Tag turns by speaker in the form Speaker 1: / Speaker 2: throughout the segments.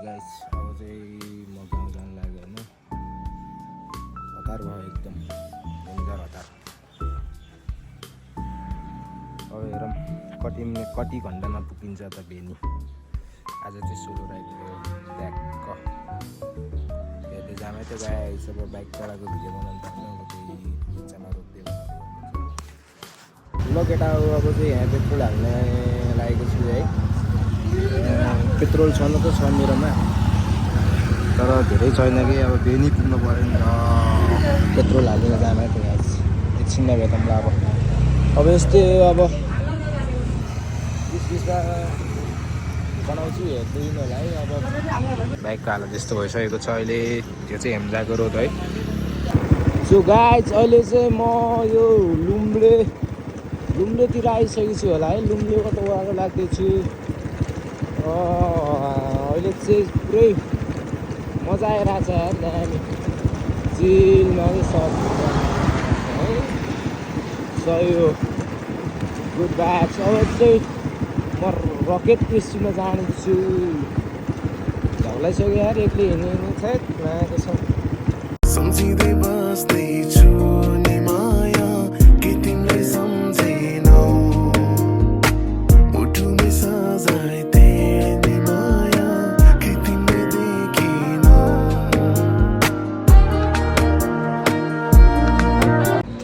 Speaker 1: Guys अब चाहिँ म गाउँ जानु लाग्यो होइन हतार भयो एकदम डेन्जर हतार। अब हेरौँ कति घन्टामा पुगिन्छ त बेनी। आज चाहिँ सोलो राइड भयो ट्याक्क हेर्दै जामै त्यो गाइस। अब बाइक चलाएको भिडियो बनाउनु पर्ने अब त्यही बिचमा रोक्दै ल केटा अब चाहिँ यहाँ पेट्रोल हाल्ने लागेको छु है। पेट्रोल छनु त छ मेरोमा तर धेरै छैन कि अब बेनी पुग्नु पऱ्यो नि त। पेट्रोल हालिदिन जामै थियो गाइस एकछिन नभेटौँला अब यस्तै अब 20-20मा बनाउँछु हेर्दैन होला है। अब बाइकको हालत यस्तो भइसकेको छ अहिले। त्यो चाहिँ हेम्जाको रोड है। सो गाइस अहिले चाहिँ म यो लुम्लेतिर आइसकेको छु होला है। लुम्लेको त ओह्रालो लाग्दैछु। अहिले चाहिँ पुरै मजा आइरहेको छ यार दामी चिलमा सब है। सही हो गुड ब्याच। अब चाहिँ म रकेट क्रिस्टीमा जानेछु। झौलाइसक्यो यार एक्लै हिँड्ने छ मायाको छ।
Speaker 2: सम्झिँदै बस्दैछु नि माया के तिमीलाई सम्झेनौ मुटुमै सजाइदे नि माया के तिमीले देखेनौ।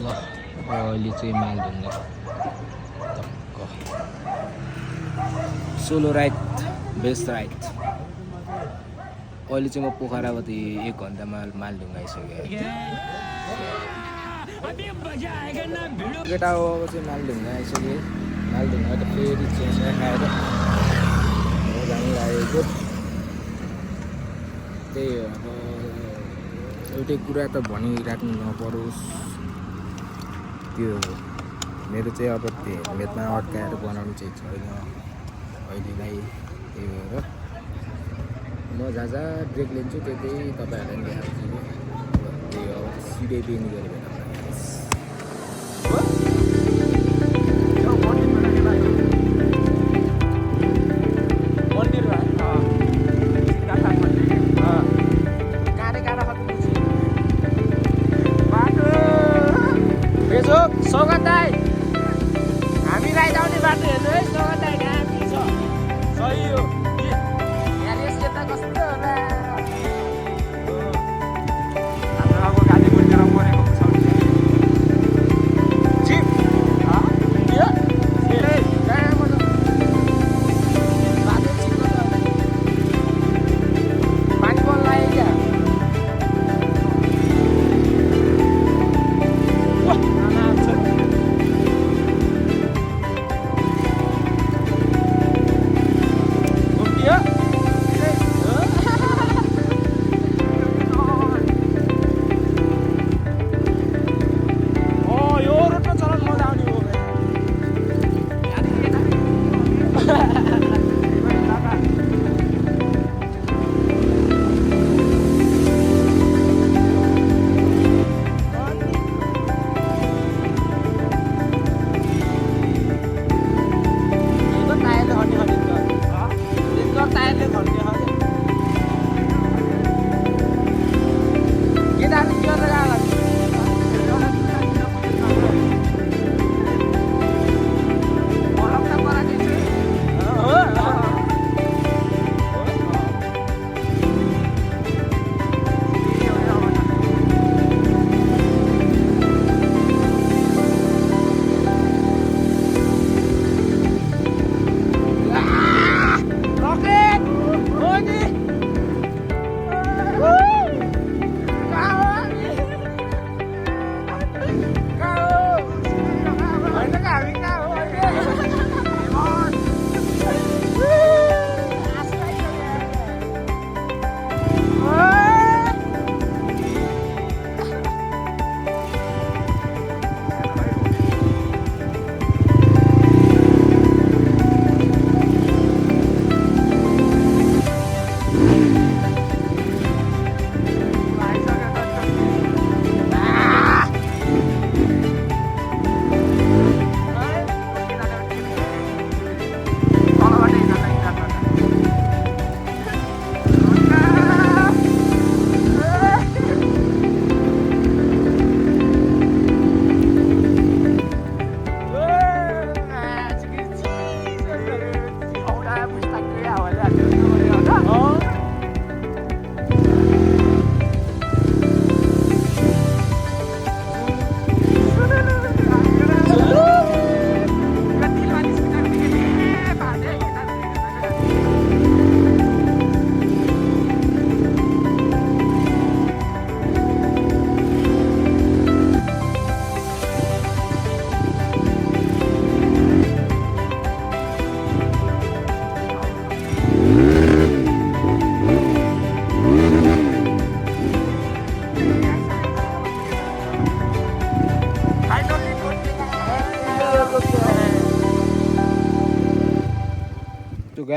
Speaker 1: ल अहिले चाहिँ मालढुङ्गा सोलो राइड बेस्ट राइड। अहिले चाहिँ म पोखरापट्टि 1 घन्टामा मालढुङ्गा आइसक्यो। केटा अब चाहिँ मालढुङ्गा आइसक्यो। मालढुङ्गा त फेरि चिया खाएर जानु लागेको। त्यही हो अब एउटै कुरा त भनिराख्नु नपरोस् त्यो मेरो चाहिँ अब हेलमेटमा अड्काएर बनाउनु चाहिँ छैन अहिलेलाई। त्यही भएर म जहाँ जहाँ ब्रेक लिन्छु त्यही तपाईँहरूलाई पनि देखाउँछु। त्यही हो सिधै बेनी गऱ्यो भने सौगात दाइ हामी राइड आउने बाटो हेर्नु है। सौगात दाइ कहाँ छ सही हो यहाँ यता कस्तो होला हाम्रो अब गाडी बुझेर मरेको छ।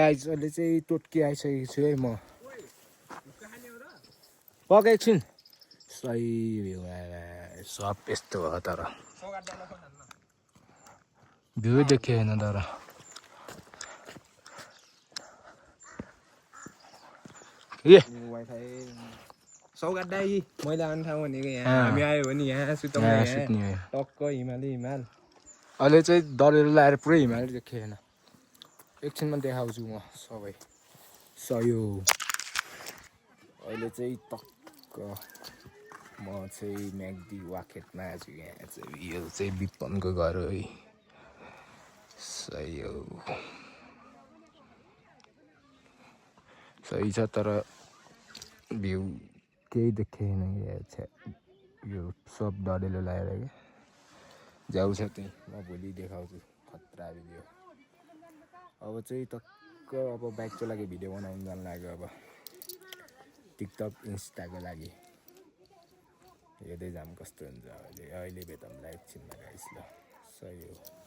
Speaker 1: गाइज अहिले चाहिँ टोटकी आइसकेको छु है म पकाइछिन् सही भ्यू आयो सब यस्तो हो तर भ्यू देखिएन तर ए
Speaker 3: सौगात दाई मैले आउने ठाउँ भनेको यहाँ हामी आयो भने यहाँ सुतौँ
Speaker 1: यहाँ
Speaker 3: यहाँ
Speaker 1: सुत्ने हो
Speaker 3: टक्क हिमाल
Speaker 1: अहिले चाहिँ दरेर लाएर पुरै हिमाल देखिएन एकछिनमा देखाउँछु म सबै सयो अहिले चाहिँ टक्क म चाहिँ म्याग्दी वाखेटमा छु यहाँ चाहिँ यो चाहिँ विपनको घर हो है सही हो सही छ तर भ्यू केही देखेन यो सब डढेलो लगाएर क्या जाउ छ त्यहीँ म भोलि देखाउँछु खतरा भिडियो अब चाहिँ टक्क अब बाइकको लागि भिडियो बनाउनु जानु लाग्यो अब टिकटक इन्स्टाको लागि हेर्दै जाऊँ कस्तो हुन्छ अहिले भेटौँला एकछिनमा गाइस ल सही हो